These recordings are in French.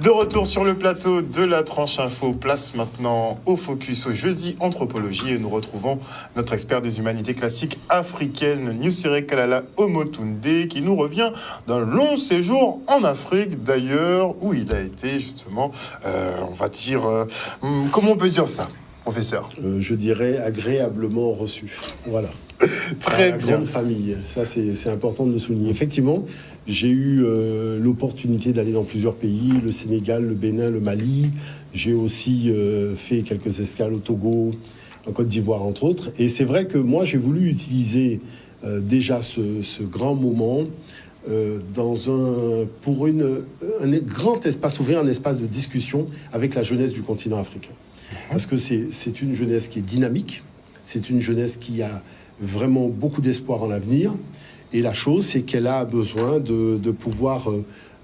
De retour sur le plateau de la tranche info, place maintenant au focus au jeudi anthropologie et nous retrouvons notre expert des humanités classiques africaines, Nusere Kalala Omotunde, qui nous revient d'un long séjour en Afrique d'ailleurs, où il a été justement, on va dire, comment on peut dire ça, professeur? Je dirais agréablement reçu. Voilà. Très bien. Grande famille, ça c'est important de le souligner. Effectivement, j'ai eu l'opportunité d'aller dans plusieurs pays, le Sénégal, le Bénin, le Mali. J'ai aussi fait quelques escales au Togo, en Côte d'Ivoire entre autres. Et c'est vrai que moi j'ai voulu utiliser déjà ce grand moment pour un grand espace, ouvrir un espace de discussion avec la jeunesse du continent africain. Parce que c'est une jeunesse qui est dynamique, c'est une jeunesse qui a vraiment beaucoup d'espoir en l'avenir. Et la chose, c'est qu'elle a besoin de pouvoir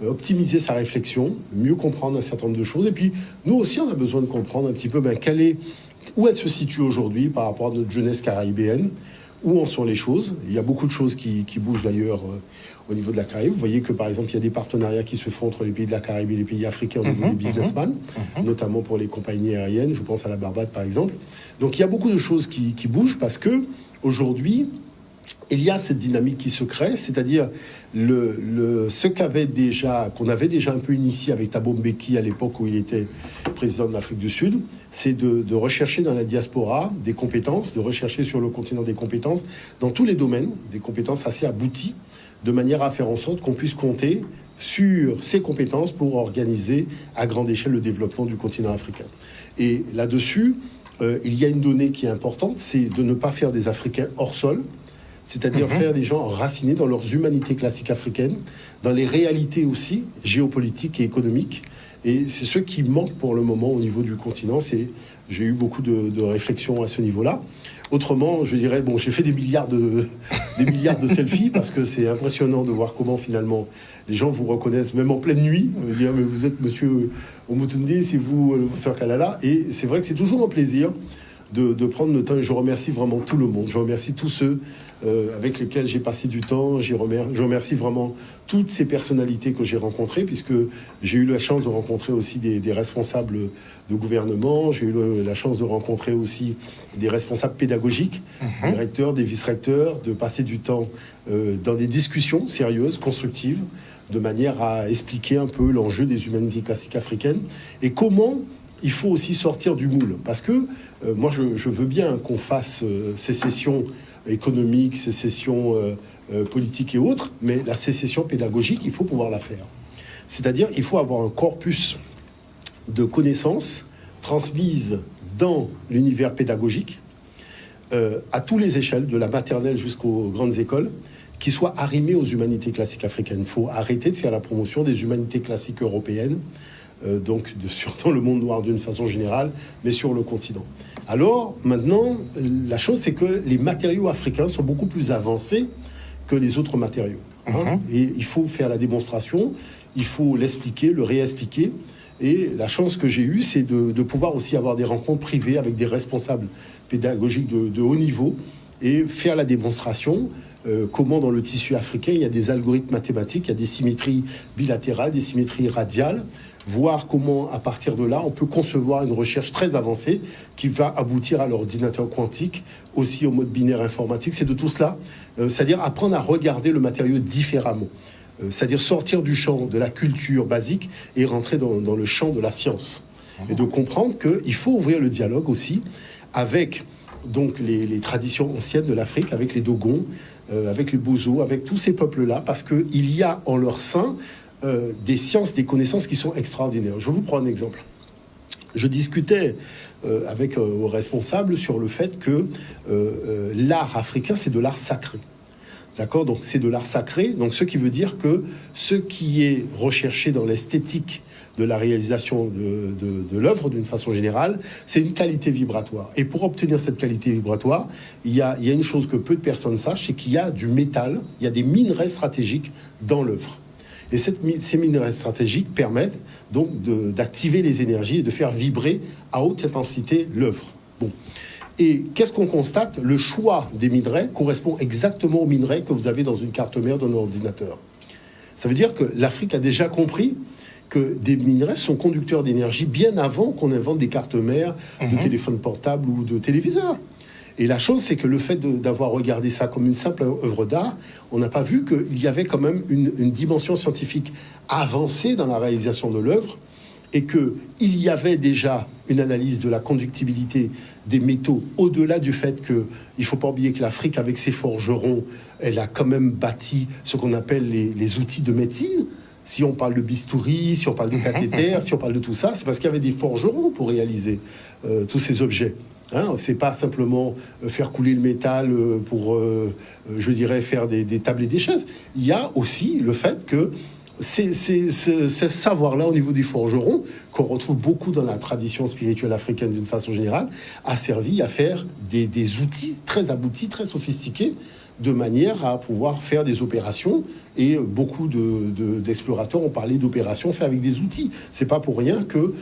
optimiser sa réflexion, mieux comprendre un certain nombre de choses. Et puis, nous aussi, on a besoin de comprendre un petit peu où elle se situe aujourd'hui par rapport à notre jeunesse caribéenne, où en sont les choses. Il y a beaucoup de choses qui bougent d'ailleurs au niveau de la Caraïbe. Vous voyez que, par exemple, il y a des partenariats qui se font entre les pays de la Caraïbe et les pays africains au niveau des businessmen, notamment pour les compagnies aériennes. Je pense à la Barbade, par exemple. Donc, il y a beaucoup de choses qui bougent parce que aujourd'hui, il y a cette dynamique qui se crée, c'est-à-dire ce qu'on avait déjà un peu initié avec Thabo Mbeki à l'époque où il était président de l'Afrique du Sud, c'est de rechercher dans la diaspora des compétences, de rechercher sur le continent des compétences dans tous les domaines, des compétences assez abouties, de manière à faire en sorte qu'on puisse compter sur ces compétences pour organiser à grande échelle le développement du continent africain. Et là-dessus, il y a une donnée qui est importante, c'est de ne pas faire des Africains hors sol, c'est-à-dire faire des gens enracinés dans leurs humanités classiques africaines, dans les réalités aussi géopolitiques et économiques. Et c'est ce qui manque pour le moment au niveau du continent. J'ai eu beaucoup de réflexions à ce niveau-là. Autrement, je dirais, j'ai fait des milliards de selfies parce que c'est impressionnant de voir comment finalement les gens vous reconnaissent, même en pleine nuit. On va dire, mais vous êtes monsieur Omotunde, c'est vous, le professeur Kalala. Et c'est vrai que c'est toujours un plaisir de prendre le temps. Et je remercie vraiment tout le monde. Je remercie tous ceux avec lesquels j'ai passé du temps. Je remercie vraiment toutes ces personnalités que j'ai rencontrées, puisque j'ai eu la chance de rencontrer aussi des responsables de gouvernement. J'ai eu la chance de rencontrer aussi des responsables pédagogiques, des recteurs, des vice-recteurs, de passer du temps dans des discussions sérieuses, constructives, de manière à expliquer un peu l'enjeu des humanités classiques africaines et comment il faut aussi sortir du moule. Parce que moi, je veux bien qu'on fasse sécession économique, sécession politique et autres, mais la sécession pédagogique, il faut pouvoir la faire. C'est-à-dire, il faut avoir un corpus de connaissances transmises dans l'univers pédagogique, à toutes les échelles, de la maternelle jusqu'aux grandes écoles, qui soit arrimé aux humanités classiques africaines. Il faut arrêter de faire la promotion des humanités classiques européennes, donc surtout le monde noir d'une façon générale, mais sur le continent. Alors, maintenant, la chose, c'est que les matériaux africains sont beaucoup plus avancés que les autres matériaux. Et il faut faire la démonstration, il faut l'expliquer, le réexpliquer. Et la chance que j'ai eue, c'est de pouvoir aussi avoir des rencontres privées avec des responsables pédagogiques de haut niveau et faire la démonstration comment dans le tissu africain, il y a des algorithmes mathématiques, il y a des symétries bilatérales, des symétries radiales, voir comment, à partir de là, on peut concevoir une recherche très avancée qui va aboutir à l'ordinateur quantique, aussi au mode binaire informatique. C'est de tout cela, c'est-à-dire apprendre à regarder le matériau différemment, c'est-à-dire sortir du champ de la culture basique et rentrer dans le champ de la science. Et de comprendre qu'il faut ouvrir le dialogue aussi avec donc, les traditions anciennes de l'Afrique, avec les Dogons, avec les Bozo, avec tous ces peuples-là, parce qu'il y a en leur sein des sciences, des connaissances qui sont extraordinaires. Je vous prends un exemple. Je discutais avec aux responsables sur le fait que l'art africain, c'est de l'art sacré. D'accord ? Donc, c'est de l'art sacré. Donc, ce qui veut dire que ce qui est recherché dans l'esthétique de la réalisation de l'œuvre, d'une façon générale, c'est une qualité vibratoire. Et pour obtenir cette qualité vibratoire, il y a une chose que peu de personnes sachent, c'est qu'il y a du métal, il y a des minerais stratégiques dans l'œuvre. Et ces minerais stratégiques permettent donc d'activer les énergies et de faire vibrer à haute intensité l'œuvre. Bon. Et qu'est-ce qu'on constate ? Le choix des minerais correspond exactement aux minerais que vous avez dans une carte mère d'un ordinateur. Ça veut dire que l'Afrique a déjà compris que des minerais sont conducteurs d'énergie bien avant qu'on invente des cartes mères, de téléphones portables ou de téléviseurs. Et la chose, c'est que le fait d'avoir regardé ça comme une simple œuvre d'art, on n'a pas vu qu'il y avait quand même une dimension scientifique avancée dans la réalisation de l'œuvre, et qu'il y avait déjà une analyse de la conductibilité des métaux, au-delà du fait qu'il ne faut pas oublier que l'Afrique, avec ses forgerons, elle a quand même bâti ce qu'on appelle les outils de médecine. Si on parle de bistouri, si on parle de cathéter, si on parle de tout ça, c'est parce qu'il y avait des forgerons pour réaliser tous ces objets. Hein, c'est pas simplement faire couler le métal pour, je dirais, faire des tables et des chaises. Il y a aussi le fait que ce savoir-là au niveau des forgerons, qu'on retrouve beaucoup dans la tradition spirituelle africaine d'une façon générale, a servi à faire des outils très aboutis, très sophistiqués, de manière à pouvoir faire des opérations. Et beaucoup d'explorateurs ont parlé d'opérations faites avec des outils. C'est pas pour rien que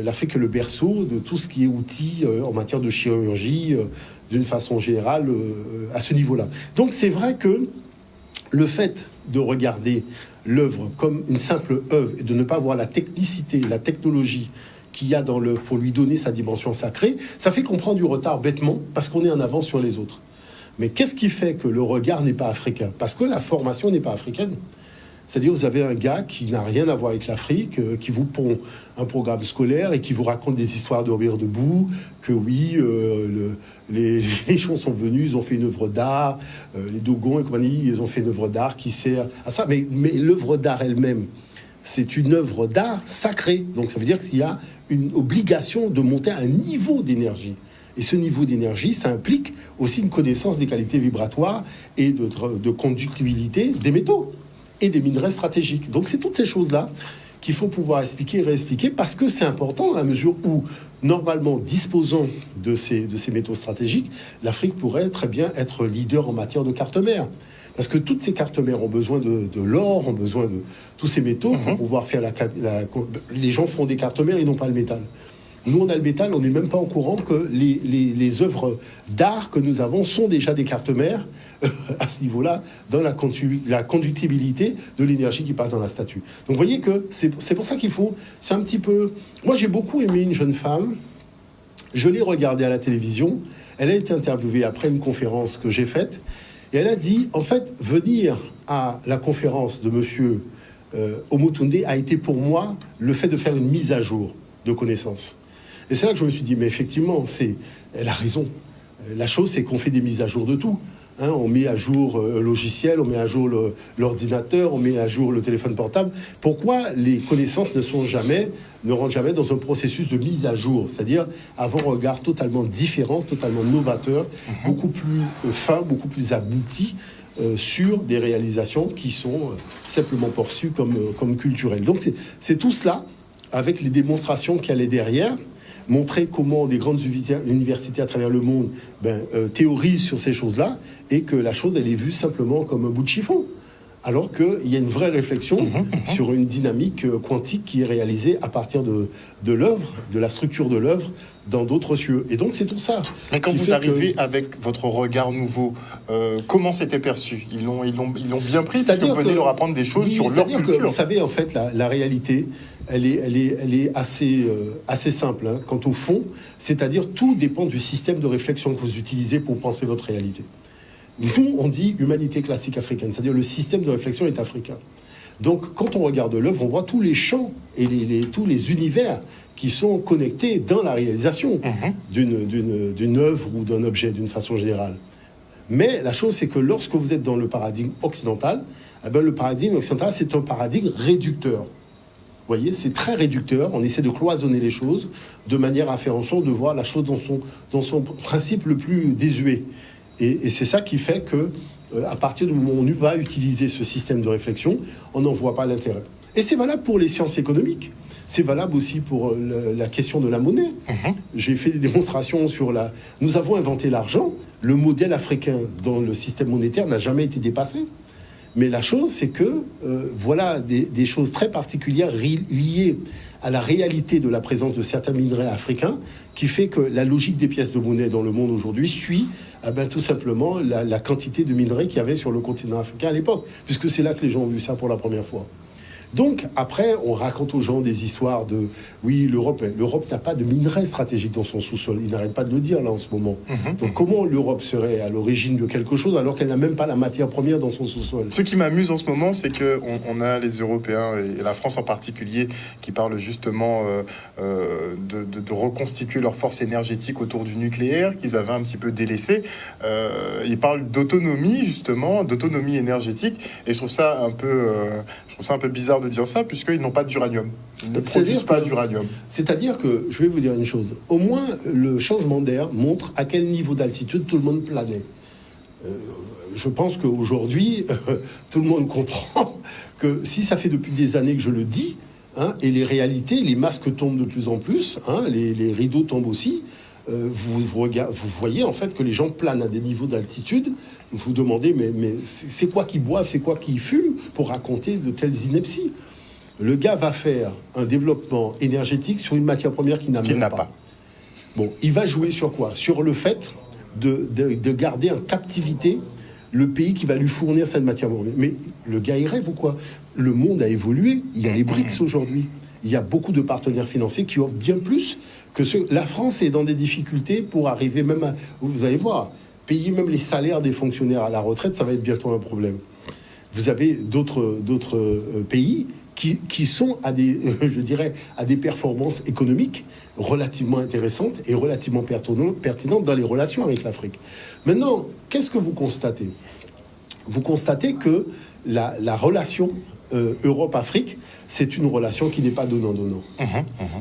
l'Afrique est le berceau de tout ce qui est outils en matière de chirurgie, d'une façon générale, à ce niveau-là. Donc c'est vrai que le fait de regarder l'œuvre comme une simple œuvre et de ne pas voir la technicité, la technologie qu'il y a dans l'œuvre pour lui donner sa dimension sacrée, ça fait qu'on prend du retard bêtement parce qu'on est en avance sur les autres. Mais qu'est-ce qui fait que le regard n'est pas africain? Parce que la formation n'est pas africaine. C'est-à-dire, vous avez un gars qui n'a rien à voir avec l'Afrique, qui vous pond un programme scolaire et qui vous raconte des histoires de Robert Debout, que oui, les gens sont venus, ils ont fait une œuvre d'art, les Dogons et compagnie, ils ont fait une œuvre d'art qui sert à ça. Mais l'œuvre d'art elle-même, c'est une œuvre d'art sacrée. Donc ça veut dire qu'il y a une obligation de monter à un niveau d'énergie. Et ce niveau d'énergie, ça implique aussi une connaissance des qualités vibratoires et de conductibilité des métaux et des minerais stratégiques. Donc c'est toutes ces choses-là qu'il faut pouvoir expliquer et réexpliquer, parce que c'est important dans la mesure où, normalement, disposant de ces métaux stratégiques, l'Afrique pourrait très bien être leader en matière de cartes mères. Parce que toutes ces cartes mères ont besoin de l'or, ont besoin de tous ces métaux pour pouvoir faire les gens font des cartes mères, ils n'ont pas le métal. Nous, on a le métal, on n'est même pas au courant que les œuvres d'art que nous avons sont déjà des cartes mères à ce niveau-là, dans la conductibilité de l'énergie qui passe dans la statue. Donc vous voyez que c'est pour ça qu'il faut... C'est un petit peu... Moi, j'ai beaucoup aimé une jeune femme. Je l'ai regardée à la télévision. Elle a été interviewée après une conférence que j'ai faite. Et elle a dit, en fait, venir à la conférence de monsieur Omotunde a été pour moi le fait de faire une mise à jour de connaissances. Et c'est là que je me suis dit, mais effectivement, elle a raison. La chose, c'est qu'on fait des mises à jour de tout. Hein, on met à jour le logiciel, on met à jour l'ordinateur, on met à jour le téléphone portable. Pourquoi les connaissances ne rentrent jamais dans un processus de mise à jour? C'est-à-dire avoir un regard totalement différent, totalement novateur, beaucoup plus fin, beaucoup plus abouti sur des réalisations qui sont simplement perçues comme culturelles. Donc c'est tout cela, avec les démonstrations qu'il y allait derrière, montrer comment des grandes universités à travers le monde théorisent sur ces choses-là, et que la chose, elle est vue simplement comme un bout de chiffon. Alors qu'il y a une vraie réflexion sur une dynamique quantique qui est réalisée à partir de l'œuvre, de la structure de l'œuvre, dans d'autres cieux. Et donc c'est tout ça. Mais quand vous arrivez avec votre regard nouveau, comment c'était perçu? Ils l'ont bien pris, parce que vous venez leur apprendre des choses sur leur culture. Que, vous savez, en fait, la réalité, elle est assez simple. Hein, quant au fond, c'est-à-dire tout dépend du système de réflexion que vous utilisez pour penser votre réalité. Nous, on dit humanité classique africaine, c'est-à-dire le système de réflexion est africain. Donc, quand on regarde l'œuvre, on voit tous les champs et tous les univers qui sont connectés dans la réalisation d'une œuvre ou d'un objet, d'une façon générale. Mais la chose, c'est que lorsque vous êtes dans le paradigme occidental, le paradigme occidental, c'est un paradigme réducteur. Vous voyez, c'est très réducteur. On essaie de cloisonner les choses de manière à faire en sorte de voir la chose dans son principe le plus désuet. Et c'est ça qui fait que, à partir du moment où on va utiliser ce système de réflexion, on n'en voit pas l'intérêt. Et c'est valable pour les sciences économiques. C'est valable aussi pour la question de la monnaie. J'ai fait des démonstrations sur Nous avons inventé l'argent. Le modèle africain dans le système monétaire n'a jamais été dépassé. Mais la chose, c'est que voilà des choses très particulières liées à la réalité de la présence de certains minerais africains, qui fait que la logique des pièces de monnaie dans le monde aujourd'hui suit tout simplement la quantité de minerais qu'il y avait sur le continent africain à l'époque, puisque c'est là que les gens ont vu ça pour la première fois. Donc, après, on raconte aux gens des histoires de... Oui, l'Europe n'a pas de minerais stratégiques dans son sous-sol. Ils n'arrêtent pas de le dire, là, en ce moment. Donc, comment l'Europe serait à l'origine de quelque chose alors qu'elle n'a même pas la matière première dans son sous-sol? Ce qui m'amuse en ce moment, c'est qu'on a les Européens, et la France en particulier, qui parlent justement de reconstituer leur force énergétique autour du nucléaire, qu'ils avaient un petit peu délaissé. Ils parlent d'autonomie, justement, d'autonomie énergétique, et je trouve ça un peu bizarre de dire ça, puisqu'ils n'ont pas d'uranium. Ils ne produisent pas d'uranium. C'est-à-dire que, je vais vous dire une chose, au moins le changement d'air montre à quel niveau d'altitude tout le monde planait. Je pense qu'aujourd'hui, tout le monde comprend que si ça fait depuis des années que je le dis, et les réalités, les masques tombent de plus en plus, les rideaux tombent aussi, vous voyez en fait que les gens planent à des niveaux d'altitude. Vous vous demandez, mais c'est quoi qui boivent, c'est quoi qui fument pour raconter de telles inepties? Le gars va faire un développement énergétique sur une matière première qu'il n'a même pas. Bon, il va jouer sur quoi? Sur le fait de garder en captivité le pays qui va lui fournir cette matière première. Mais le gars, il rêve ou quoi? Le monde a évolué. Il y a les BRICS aujourd'hui. Il y a beaucoup de partenaires financiers qui offrent bien plus que ceux... La France est dans des difficultés pour arriver même à... Vous allez voir, payer même les salaires des fonctionnaires à la retraite, ça va être bientôt un problème. Vous avez d'autres pays qui sont à des, je dirais, à des performances économiques relativement intéressantes et relativement pertinentes dans les relations avec l'Afrique. Maintenant, qu'est-ce que vous constatez? Vous constatez que la relation Europe-Afrique, c'est une relation qui n'est pas donnant-donnant.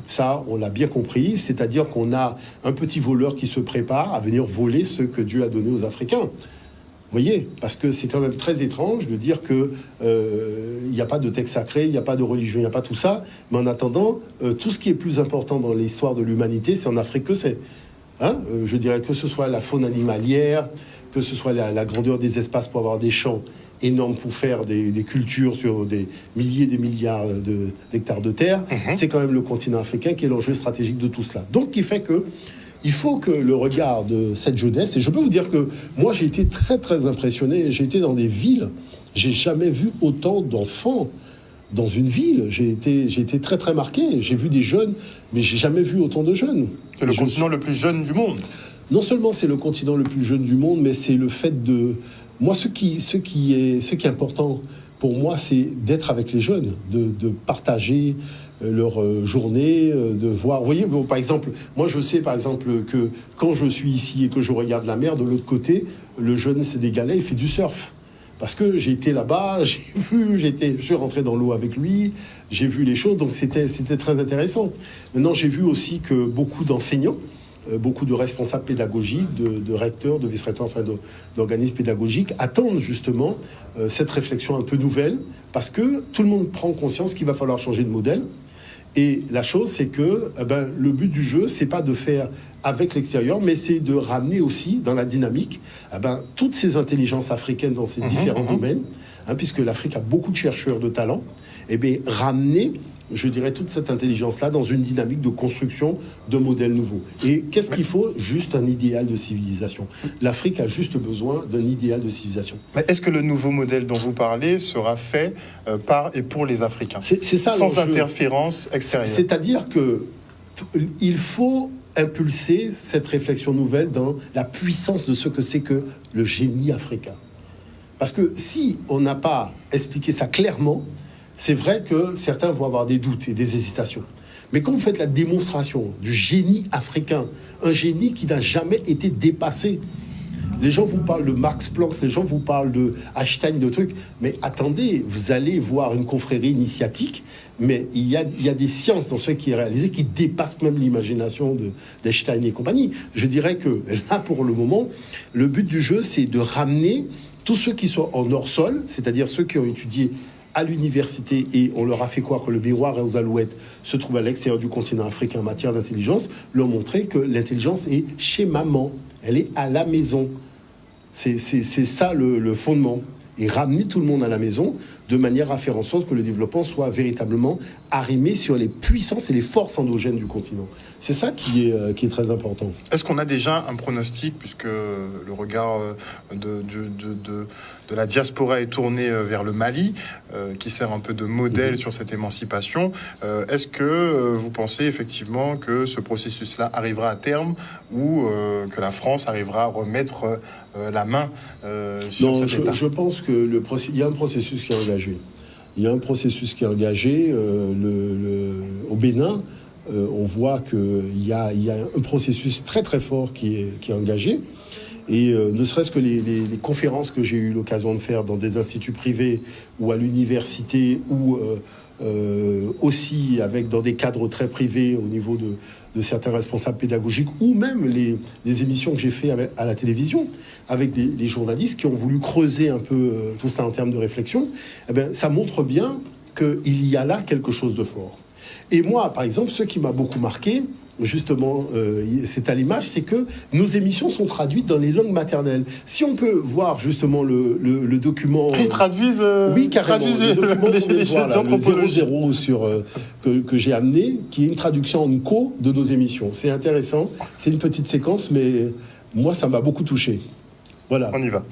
Ça, on l'a bien compris, c'est-à-dire qu'on a un petit voleur qui se prépare à venir voler ce que Dieu a donné aux Africains. Vous voyez, parce que c'est quand même très étrange de dire que il n'y a pas de texte sacré, il n'y a pas de religion, il n'y a pas tout ça. Mais en attendant, tout ce qui est plus important dans l'histoire de l'humanité, c'est en Afrique que c'est. Je dirais que ce soit la faune animalière, que ce soit la grandeur des espaces pour avoir des champs énormes pour faire des cultures sur des milliers, des milliards d'hectares de terre. C'est quand même le continent africain qui est l'enjeu stratégique de tout cela. Donc, qui fait que il faut que le regard de cette jeunesse, et je peux vous dire que moi j'ai été très très impressionné, j'ai été dans des villes, j'ai jamais vu autant d'enfants dans une ville, j'ai été très très marqué, j'ai vu des jeunes, mais j'ai jamais vu autant de jeunes. C'est le continent le plus jeune du monde. Non seulement c'est le continent le plus jeune du monde, mais c'est le fait de... Moi ce qui est important pour moi, c'est d'être avec les jeunes, de partager leur journée, de voir... Vous voyez, bon, par exemple, moi je sais par exemple que quand je suis ici et que je regarde la mer, de l'autre côté, le jeune sénégalais, il fait du surf. Parce que j'ai été là-bas, je suis rentré dans l'eau avec lui, j'ai vu les choses, donc c'était très intéressant. Maintenant, j'ai vu aussi que beaucoup d'enseignants, beaucoup de responsables pédagogiques, de recteurs, de vice-recteurs, enfin d'organismes pédagogiques, attendent justement cette réflexion un peu nouvelle, parce que tout le monde prend conscience qu'il va falloir changer de modèle. Et la chose, c'est que le but du jeu, c'est pas de faire avec l'extérieur, mais c'est de ramener aussi dans la dynamique toutes ces intelligences africaines dans ces différents domaines, puisque l'Afrique a beaucoup de chercheurs de talent, et bien ramener, je dirais, toute cette intelligence-là dans une dynamique de construction de modèles nouveaux. Et qu'est-ce qu'il faut? Juste un idéal de civilisation. L'Afrique a juste besoin d'un idéal de civilisation. Mais est-ce que le nouveau modèle dont vous parlez sera fait par et pour les Africains? C'est ça, sans interférence extérieure. C'est-à-dire que il faut impulser cette réflexion nouvelle dans la puissance de ce que c'est que le génie africain. Parce que si on n'a pas expliqué ça clairement, c'est vrai que certains vont avoir des doutes et des hésitations. Mais quand vous faites la démonstration du génie africain, un génie qui n'a jamais été dépassé, les gens vous parlent de Max Planck, les gens vous parlent de Einstein, de trucs, mais attendez, vous allez voir une confrérie initiatique, mais il y a des sciences dans ce qui est réalisé qui dépassent même l'imagination d'Einstein et compagnie. Je dirais que là, pour le moment, le but du jeu, c'est de ramener tous ceux qui sont en hors-sol, c'est-à-dire ceux qui ont étudié à l'université, et on leur a fait croire que le miroir aux alouettes se trouve à l'extérieur du continent africain en matière d'intelligence, leur montrer que l'intelligence est chez maman, elle est à la maison. C'est ça le fondement. Et ramener tout le monde à la maison de manière à faire en sorte que le développement soit véritablement arrimé sur les puissances et les forces endogènes du continent. C'est ça qui est très important. Est-ce qu'on a déjà un pronostic, puisque le regard de la diaspora est tourné vers le Mali, qui sert un peu de modèle sur cette émancipation. Est-ce que vous pensez effectivement que ce processus-là arrivera à terme ou que la France arrivera à remettre la main sur cet État? Je pense que il y a un processus qui est engagé. Il y a un processus qui est engagé au Bénin. On voit qu'il y a un processus très très fort qui est engagé. Et ne serait-ce que les conférences que j'ai eu l'occasion de faire dans des instituts privés ou à l'université ou aussi dans des cadres très privés au niveau de certains responsables pédagogiques ou même les émissions que j'ai fait à la télévision avec des journalistes qui ont voulu creuser un peu tout ça en termes de réflexion, eh bien, ça montre bien qu'il y a là quelque chose de fort. Et moi, par exemple, ce qui m'a beaucoup marqué, justement, c'est à l'image, c'est que nos émissions sont traduites dans les langues maternelles. Si on peut voir justement le document... Ils traduisent oui, carrément. Le document le 00 que j'ai amené, qui est une traduction en co de nos émissions. C'est intéressant, c'est une petite séquence, mais moi, ça m'a beaucoup touché. Voilà. On y va.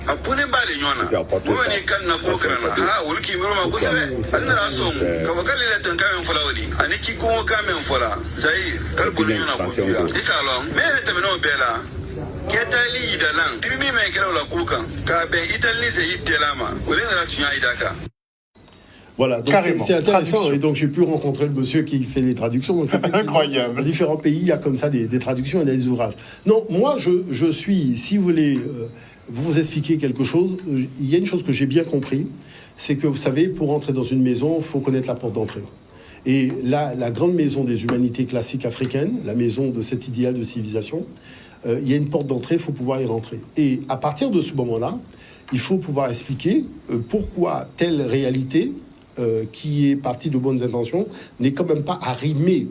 Apune bale nyona mwe kan na kokran ha wulki mirma ko sebe annara so ka bakale la tan kamen fola wali ani ki ko kamen fola zai kalbul nyona ko ya ikalo mere tamino bela ketali idalan tirmi me kala la kukan ka be itali se itelama wala na tunya idaka. Voilà, donc c'est intéressant. Traduction. Et donc j'ai pu rencontrer le monsieur qui fait les traductions. Donc, incroyable. Dans différents pays, il y a comme ça des traductions et des ouvrages. Non, moi je suis, si vous voulez vous expliquer quelque chose, il y a une chose que j'ai bien compris, c'est que vous savez, pour entrer dans une maison, il faut connaître la porte d'entrée. Et là, la grande maison des humanités classiques africaines, la maison de cet idéal de civilisation, il y a une porte d'entrée, il faut pouvoir y rentrer. Et à partir de ce moment-là, il faut pouvoir expliquer pourquoi telle réalité, qui est partie de bonnes intentions, n'est quand même pas arrimée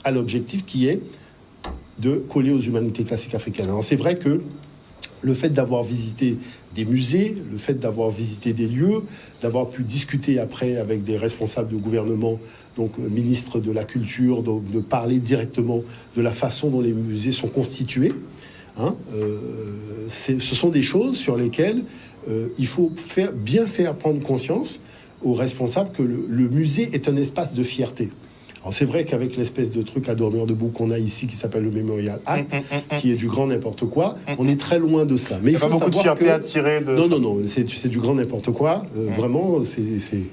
à l'objectif qui est de coller aux humanités classiques africaines. Alors c'est vrai que le fait d'avoir visité des musées, le fait d'avoir visité des lieux, d'avoir pu discuter après avec des responsables de gouvernement, donc ministre de la Culture, donc de parler directement de la façon dont les musées sont constitués, ce sont des choses sur lesquelles il faut bien faire prendre conscience aux responsables que le musée est un espace de fierté. Alors c'est vrai qu'avec l'espèce de truc à dormir debout qu'on a ici qui s'appelle le Memorial Act, qui est du grand n'importe quoi, on est très loin de cela. Mais il faut pas beaucoup de fierté à tirer de ça. Non, c'est du grand n'importe quoi. Vraiment, c'est...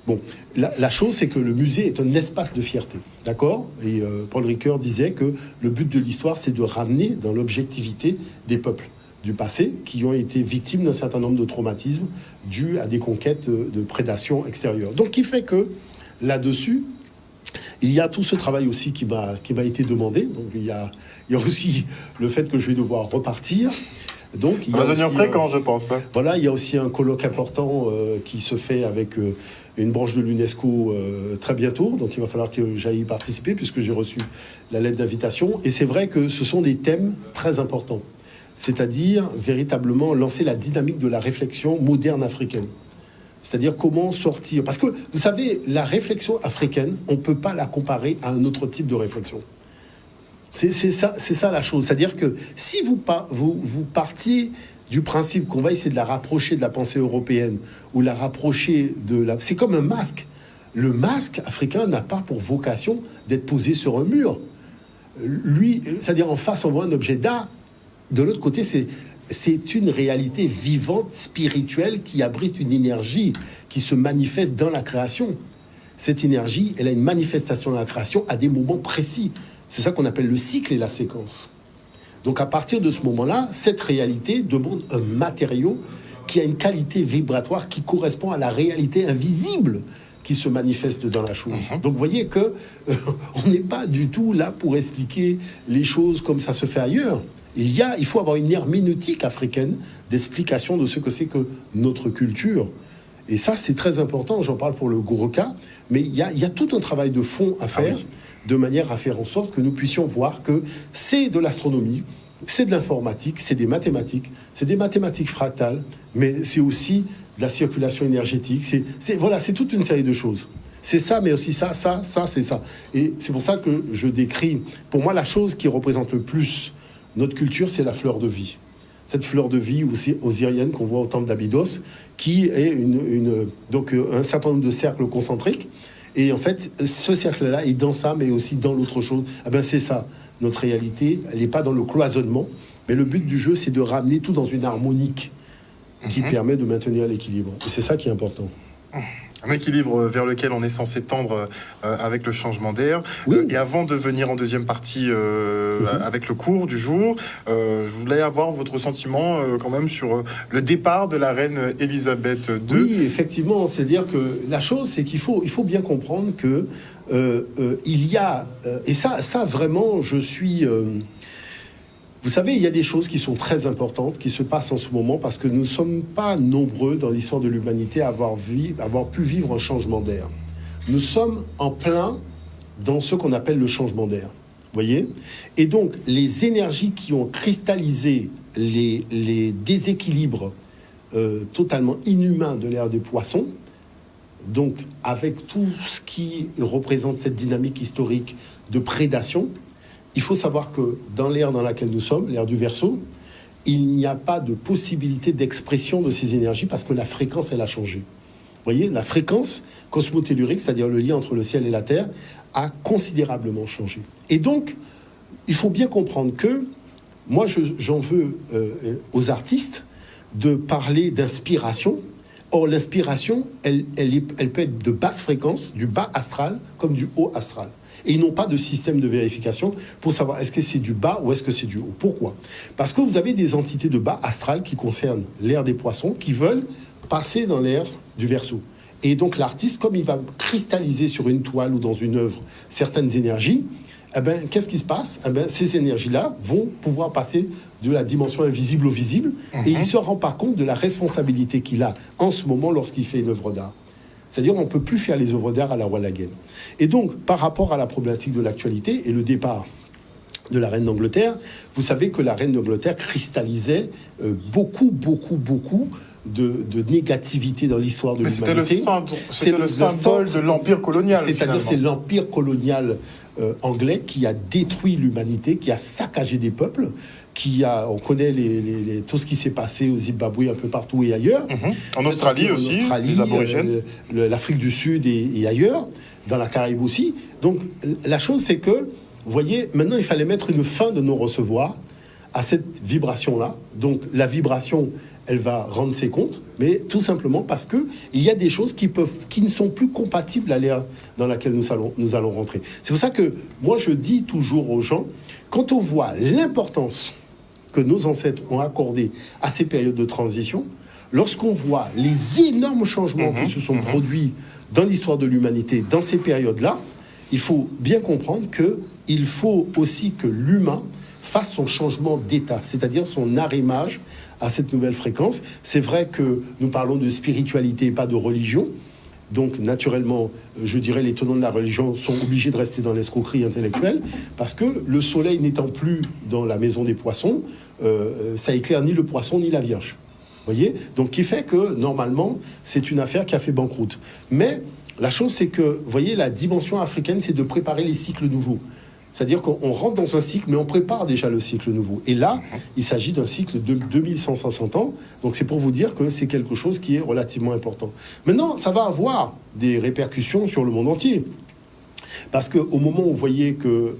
Bon, la chose, c'est que le musée est un espace de fierté, d'accord ? Et Paul Ricoeur disait que le but de l'histoire, c'est de ramener dans l'objectivité des peuples du passé qui ont été victimes d'un certain nombre de traumatismes dus à des conquêtes de prédation extérieure. Donc, qui fait que, là-dessus, il y a tout ce travail aussi qui m'a été demandé. Donc, il y a aussi le fait que je vais devoir repartir. Donc, il va devenir fréquent, je pense. Voilà, il y a aussi un colloque important qui se fait avec une branche de l'UNESCO très bientôt. Donc, il va falloir que j'aille y participer puisque j'ai reçu la lettre d'invitation. Et c'est vrai que ce sont des thèmes très importants. C'est-à-dire, véritablement, lancer la dynamique de la réflexion moderne africaine. C'est-à-dire comment sortir... Parce que, vous savez, la réflexion africaine, on ne peut pas la comparer à un autre type de réflexion. C'est ça la chose. C'est-à-dire que si vous partiez du principe qu'on va essayer de la rapprocher de la pensée européenne ou la rapprocher de la... C'est comme un masque. Le masque africain n'a pas pour vocation d'être posé sur un mur. Lui, c'est-à-dire en face, on voit un objet d'art. De l'autre côté, c'est une réalité vivante, spirituelle, qui abrite une énergie qui se manifeste dans la création. Cette énergie, elle a une manifestation dans la création à des moments précis. C'est ça qu'on appelle le cycle et la séquence. Donc à partir de ce moment-là, cette réalité demande un matériau qui a une qualité vibratoire qui correspond à la réalité invisible qui se manifeste dans la chose. Donc vous voyez que on n'est pas du tout là pour expliquer les choses comme ça se fait ailleurs. Il faut avoir une herméneutique africaine d'explication de ce que c'est que notre culture. Et ça, c'est très important, j'en parle pour le Goroka, mais il y a tout un travail de fond à faire, de manière à faire en sorte que nous puissions voir que c'est de l'astronomie, c'est de l'informatique, c'est des mathématiques fractales, mais c'est aussi de la circulation énergétique, c'est toute une série de choses. C'est ça, mais aussi ça, c'est ça. Et c'est pour ça que je décris, pour moi, la chose qui représente le plus notre culture, c'est la fleur de vie. Cette fleur de vie osirienne qu'on voit au temple d'Abydos, qui est donc un certain nombre de cercles concentriques. Et en fait, ce cercle-là est dans ça, mais aussi dans l'autre chose. Ah ben c'est ça, notre réalité, elle n'est pas dans le cloisonnement, mais le but du jeu, c'est de ramener tout dans une harmonique qui permet de maintenir l'équilibre. Et c'est ça qui est important. Un équilibre vers lequel on est censé tendre avec le changement d'air. Oui. Et avant de venir en deuxième partie avec le cours du jour, je voulais avoir votre sentiment quand même sur le départ de la reine Elisabeth II. Oui, effectivement. C'est-à-dire que la chose, c'est qu'il faut bien comprendre que il y a... et ça vraiment, je suis... Vous savez, il y a des choses qui sont très importantes qui se passent en ce moment parce que nous ne sommes pas nombreux dans l'histoire de l'humanité à avoir pu vivre un changement d'air. Nous sommes en plein dans ce qu'on appelle le changement d'air. Voyez ? Et donc, les énergies qui ont cristallisé les déséquilibres totalement inhumains de l'ère des poissons, donc avec tout ce qui représente cette dynamique historique de prédation, il faut savoir que dans l'ère dans laquelle nous sommes, l'ère du Verseau, il n'y a pas de possibilité d'expression de ces énergies parce que la fréquence, elle a changé. Vous voyez, la fréquence cosmotellurique, c'est-à-dire le lien entre le ciel et la terre, a considérablement changé. Et donc, il faut bien comprendre que moi, j'en veux aux artistes de parler d'inspiration. Or, l'inspiration, elle peut être de basse fréquence, du bas astral, comme du haut astral. Et ils n'ont pas de système de vérification pour savoir est-ce que c'est du bas ou est-ce que c'est du haut. Pourquoi ? Parce que vous avez des entités de bas astral qui concernent l'ère des poissons, qui veulent passer dans l'ère du Verseau. Et donc l'artiste, comme il va cristalliser sur une toile ou dans une œuvre certaines énergies, eh ben, qu'est-ce qui se passe ? Eh ben, ces énergies-là vont pouvoir passer de la dimension invisible au visible, et il ne se rend pas compte de la responsabilité qu'il a en ce moment lorsqu'il fait une œuvre d'art. C'est-à-dire on ne peut plus faire les œuvres d'art à la Wallagen. Et donc, par rapport à la problématique de l'actualité et le départ de la reine d'Angleterre, vous savez que la reine d'Angleterre cristallisait beaucoup de négativité dans l'histoire de l'humanité. C'était le symbole de l'empire colonial. C'est-à-dire c'est l'empire colonial anglais qui a détruit l'humanité, qui a saccagé des peuples, on connaît tout ce qui s'est passé au Zimbabwe, un peu partout et ailleurs. En Australie aussi, les aborigènes. L'Afrique du Sud et ailleurs, dans la Caraïbe aussi. Donc la chose, c'est que, vous voyez, maintenant il fallait mettre une fin de non-recevoir à cette vibration-là. Donc la vibration, elle va rendre ses comptes, mais tout simplement parce que il y a des choses qui ne sont plus compatibles à l'ère dans laquelle nous allons rentrer. C'est pour ça que moi je dis toujours aux gens, quand on voit l'importance que nos ancêtres ont accordé à ces périodes de transition, lorsqu'on voit les énormes changements qui se sont produits dans l'histoire de l'humanité dans ces périodes-là, il faut bien comprendre qu'il faut aussi que l'humain fasse son changement d'état, c'est-à-dire son arrimage à cette nouvelle fréquence. C'est vrai que nous parlons de spiritualité et pas de religion. Donc, naturellement, je dirais, les tenants de la religion sont obligés de rester dans l'escroquerie intellectuelle parce que le soleil n'étant plus dans la maison des poissons, ça éclaire ni le poisson ni la Vierge. Voyez ? Donc, qui fait que, normalement, c'est une affaire qui a fait banqueroute. Mais la chose, c'est que, vous voyez, la dimension africaine, c'est de préparer les cycles nouveaux. C'est-à-dire qu'on rentre dans un cycle, mais on prépare déjà le cycle nouveau. Et là, il s'agit d'un cycle de 2160 ans. Donc c'est pour vous dire que c'est quelque chose qui est relativement important. Maintenant, ça va avoir des répercussions sur le monde entier. Parce qu'au moment où vous voyez que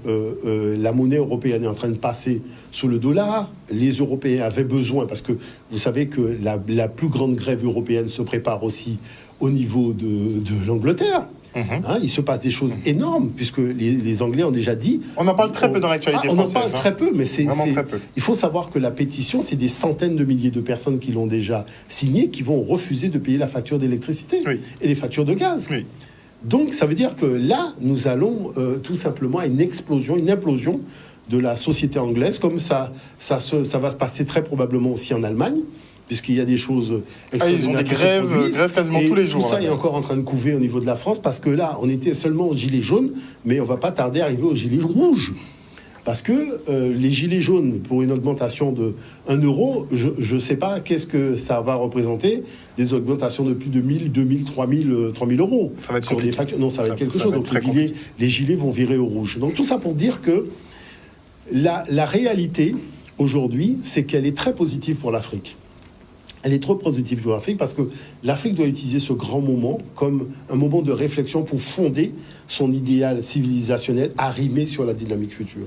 la monnaie européenne est en train de passer sous le dollar, les Européens avaient besoin, parce que vous savez que la plus grande grève européenne se prépare aussi au niveau de l'Angleterre. Il se passe des choses énormes, puisque les Anglais ont déjà dit... On en parle très peu dans l'actualité française. On en parle très peu, mais c'est... Très peu. Il faut savoir que la pétition, c'est des centaines de milliers de personnes qui l'ont déjà signée, qui vont refuser de payer la facture d'électricité et les factures de gaz. Oui. Donc, ça veut dire que là, nous allons tout simplement à une implosion de la société anglaise, comme ça va se passer très probablement aussi en Allemagne, puisqu'il y a des choses... ils ont des grèves quasiment tous les jours. Tout ça est encore en train de couver au niveau de la France, parce que là, on était seulement aux gilets jaunes, mais on va pas tarder à arriver aux gilets rouges. Parce que les gilets jaunes, pour une augmentation de 1 euro, je ne sais pas qu'est-ce que ça va représenter, des augmentations de plus de 1000, 2000, 3000 euros. Ça va être sur les factures. Non, ça va être quelque chose. Donc les gilets vont virer au rouge. Donc tout ça pour dire que la réalité, aujourd'hui, c'est qu'elle est très positive pour l'Afrique. Elle est trop positive pour l'Afrique parce que l'Afrique doit utiliser ce grand moment comme un moment de réflexion pour fonder son idéal civilisationnel arrimé sur la dynamique future.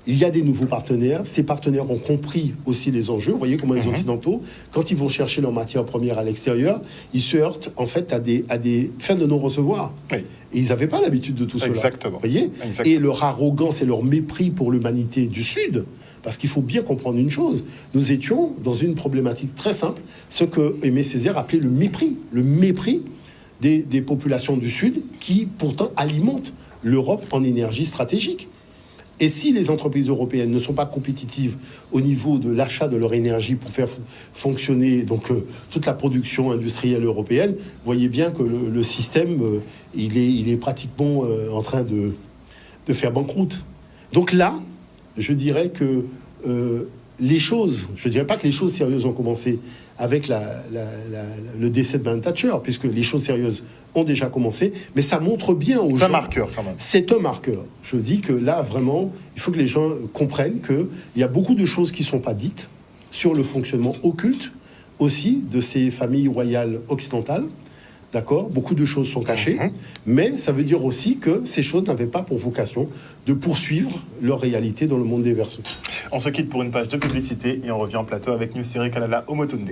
Il y a des nouveaux partenaires. Ces partenaires ont compris aussi les enjeux. Vous voyez comment les Occidentaux, quand ils vont chercher leurs matières premières à l'extérieur, ils se heurtent en fait à des fins de non-recevoir. Oui. Et ils n'avaient pas l'habitude de tout cela. Exactement. Vous voyez. Exactement. Et leur arrogance et leur mépris pour l'humanité du Sud, parce qu'il faut bien comprendre une chose, nous étions dans une problématique très simple, ce que Aimé Césaire appelait le mépris des populations du Sud qui pourtant alimentent l'Europe en énergie stratégique. Et si les entreprises européennes ne sont pas compétitives au niveau de l'achat de leur énergie pour faire fonctionner toute la production industrielle européenne, vous voyez bien que le système, il est pratiquement en train de faire banqueroute. Donc là, je dirais que les choses, je ne dirais pas que les choses sérieuses ont commencé avec le décès de Mme Thatcher, puisque les choses sérieuses ont déjà commencé, mais ça montre bien aux gens... C'est un marqueur, quand même. C'est un marqueur. Je dis que là, vraiment, il faut que les gens comprennent qu'il y a beaucoup de choses qui ne sont pas dites sur le fonctionnement occulte, aussi, de ces familles royales occidentales. D'accord ? Beaucoup de choses sont cachées, mais ça veut dire aussi que ces choses n'avaient pas pour vocation de poursuivre leur réalité dans le monde des Verseaux. On se quitte pour une page de publicité et on revient en plateau avec Nusiré Kalala Omotunde.